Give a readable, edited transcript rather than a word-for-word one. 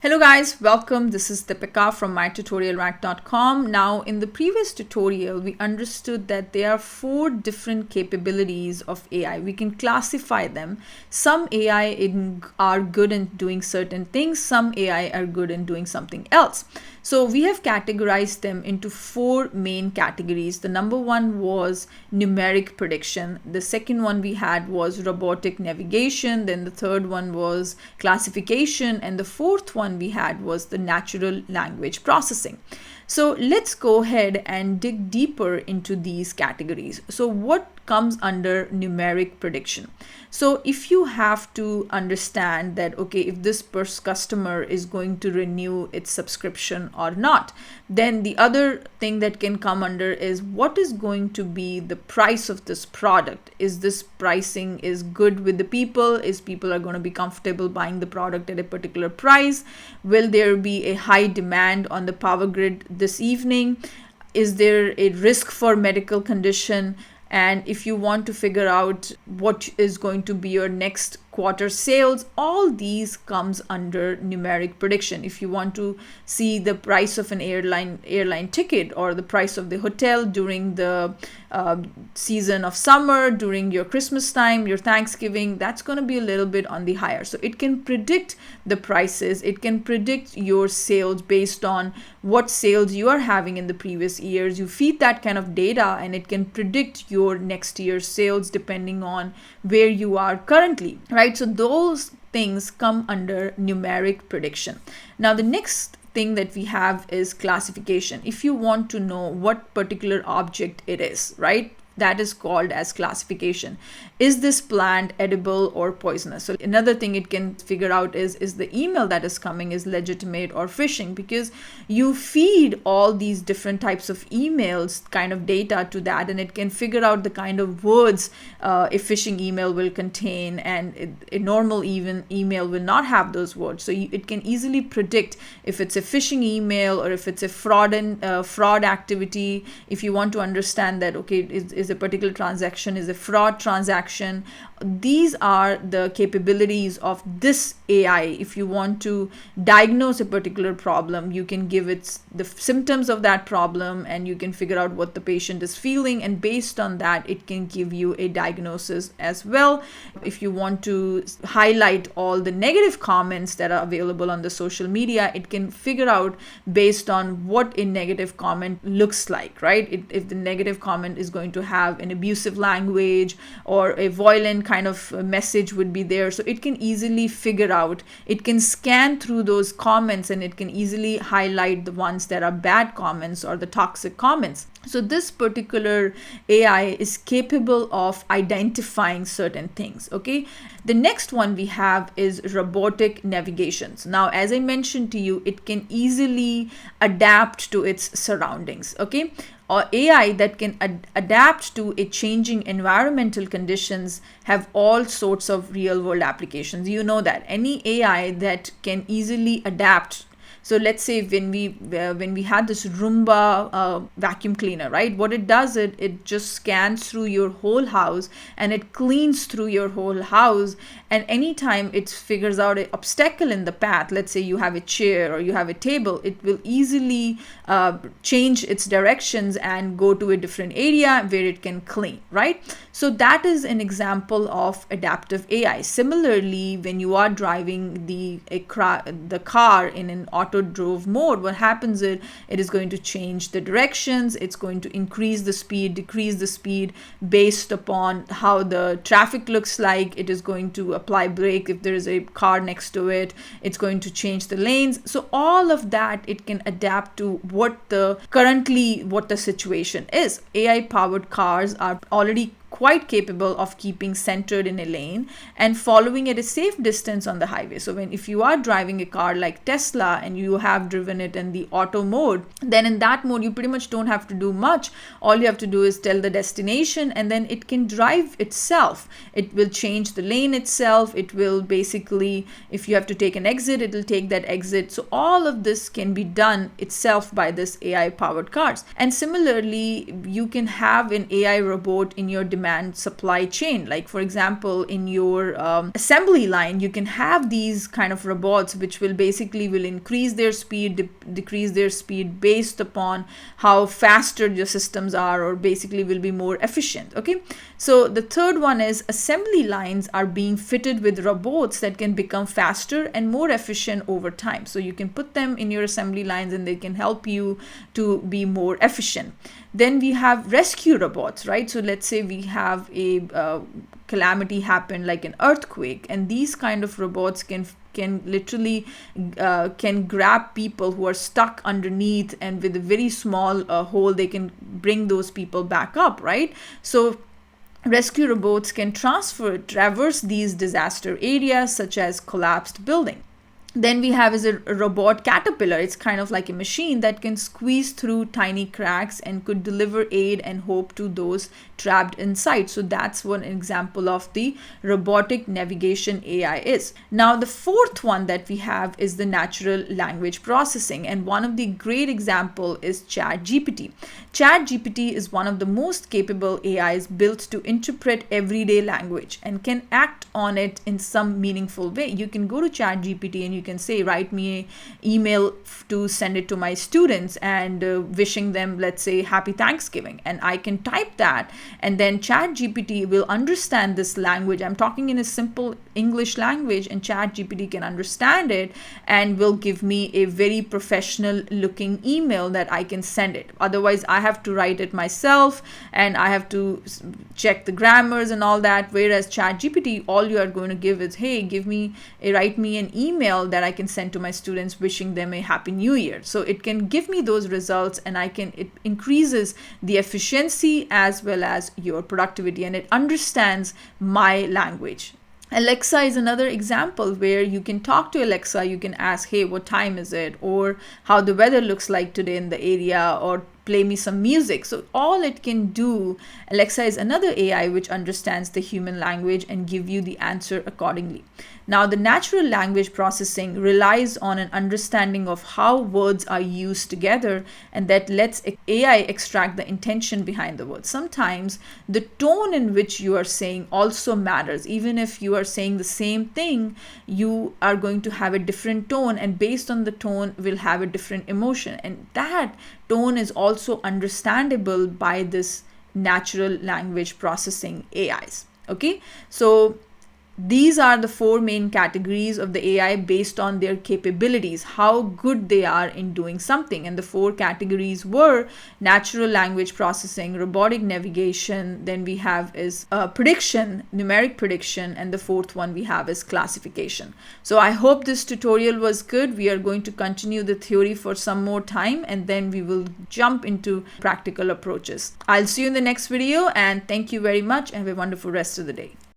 Hello guys, welcome. This is Deepika from MyTutorialRack.com. Now, in the previous tutorial, we understood that there are 4 different capabilities of AI. We can classify them. Some AI are good in doing certain things. Some AI are good in doing something else. So we have categorized them into 4 main categories. The number one was numeric prediction. The second one we had was robotic navigation. Then the third one was classification. And the fourth one we had was the natural language processing. So let's go ahead and dig deeper into these categories. So what comes under numeric prediction? So if you have to understand that, okay, if this customer is going to renew its subscription or not, then the other thing that can come under is what is going to be the price of this product. Is this pricing is good with the people? Is people are going to be comfortable buying the product at a particular price? Will there be a high demand on the power grid this evening? Is there a risk for medical condition? And if you want to figure out what is going to be your next quarter sales, all these comes under numeric prediction. If you want to see the price of an airline ticket or the price of the hotel during the season of summer, during your Christmas time, your Thanksgiving, that's going to be a little bit on the higher. So it can predict the prices. It can predict your sales based on what sales you are having in the previous years. You feed that kind of data and it can predict your next year's sales depending on where you are currently, right? So those things come under numeric prediction. Now the next thing that we have is classification. If you want to know what particular object it is, right? That is called as classification. Is this plant edible or poisonous? So another thing it can figure out is the email that is coming is legitimate or phishing, because you feed all these different types of emails kind of data to that, and it can figure out the kind of words a phishing email will contain, and a normal email will not have those words. So it can easily predict if it's a phishing email or if it's a fraud activity. If you want to understand that, okay, is a particular transaction is a fraud transaction. These are the capabilities of this AI. If you want to diagnose a particular problem, you can give it the symptoms of that problem and you can figure out what the patient is feeling, and based on that it can give you a diagnosis as well. If you want to highlight all the negative comments that are available on the social media, it can figure out based on what a negative comment looks like, right? If the negative comment is going to have an abusive language or a violent kind of message would be there. So it can easily figure out, it can scan through those comments and it can easily highlight the ones that are bad comments or the toxic comments. So this particular AI is capable of identifying certain things, okay? The next one we have is robotic navigations. Now, as I mentioned to you, it can easily adapt to its surroundings, okay? Or AI that can adapt to a changing environmental conditions have all sorts of real world applications. You know that any AI that can easily adapt. So let's say when we had this Roomba vacuum cleaner, right? What it does, it just scans through your whole house and it cleans through your whole house. And anytime it figures out an obstacle in the path, let's say you have a chair or you have a table, it will easily change its directions and go to a different area where it can clean, right? So that is an example of adaptive AI. Similarly, when you are driving the car in an auto drove mode, what happens is it is going to change the directions. It's going to increase the speed, decrease the speed based upon how the traffic looks like. It is going to apply brake if there is a car next to it. It's going to change the lanes. So all of that it can adapt to what the situation is. AI powered cars are already quite capable of keeping centered in a lane and following at a safe distance on the highway. So if you are driving a car like Tesla and you have driven it in the auto mode, then in that mode you pretty much don't have to do much. All you have to do is tell the destination and then it can drive itself. It will change the lane itself. It will basically, if you have to take an exit, it will take that exit. So all of this can be done itself by this AI powered cars. And similarly, you can have an AI robot in your demand demand supply chain. Like for example, in your assembly line, you can have these kind of robots which will basically will increase their speed, decrease their speed based upon how faster your systems are, or basically will be more efficient. Okay, so the third one is assembly lines are being fitted with robots that can become faster and more efficient over time. So you can put them in your assembly lines and they can help you to be more efficient. Then we have rescue robots, right? So let's say we have a calamity happen, like an earthquake, and these kind of robots can literally can grab people who are stuck underneath, and with a very small hole they can bring those people back up, right? So rescue robots can traverse these disaster areas such as collapsed buildings. Then we have is a robot caterpillar. It's kind of like a machine that can squeeze through tiny cracks and could deliver aid and hope to those trapped inside. So that's one example of the robotic navigation AI is. Now the fourth one that we have is the natural language processing, and one of the great example is ChatGPT. ChatGPT is one of the most capable AIs built to interpret everyday language and can act on it in some meaningful way. You can go to ChatGPT and you can say, write me an email to send it to my students and wishing them, let's say, happy Thanksgiving, and I can type that, and then ChatGPT will understand this language. I'm talking in a simple English language, and ChatGPT can understand it and will give me a very professional looking email that I can send it. Otherwise I have to write it myself and I have to check the grammars and all that, whereas ChatGPT, all you are going to give is, hey, write me an email that I can send to my students wishing them a happy new year. So it can give me those results, and it increases the efficiency as well as your productivity, and it understands my language. Alexa is another example where you can talk to Alexa. You can ask, hey, what time is it, or how the weather looks like today in the area, or play me some music. So all it can do, Alexa is another AI which understands the human language and give you the answer accordingly. Now, the natural language processing relies on an understanding of how words are used together, and that lets AI extract the intention behind the words. Sometimes the tone in which you are saying also matters. Even if you are saying the same thing, you are going to have a different tone, and based on the tone will have a different emotion, and that tone is also understandable by this natural language processing AIs. Okay, so these are the four main categories of the AI based on their capabilities, how good they are in doing something. And the four categories were natural language processing, robotic navigation, then we have is prediction, numeric prediction, and the fourth one we have is classification. So I hope this tutorial was good. We are going to continue the theory for some more time, and then we will jump into practical approaches. I'll see you in the next video, and thank you very much and have a wonderful rest of the day.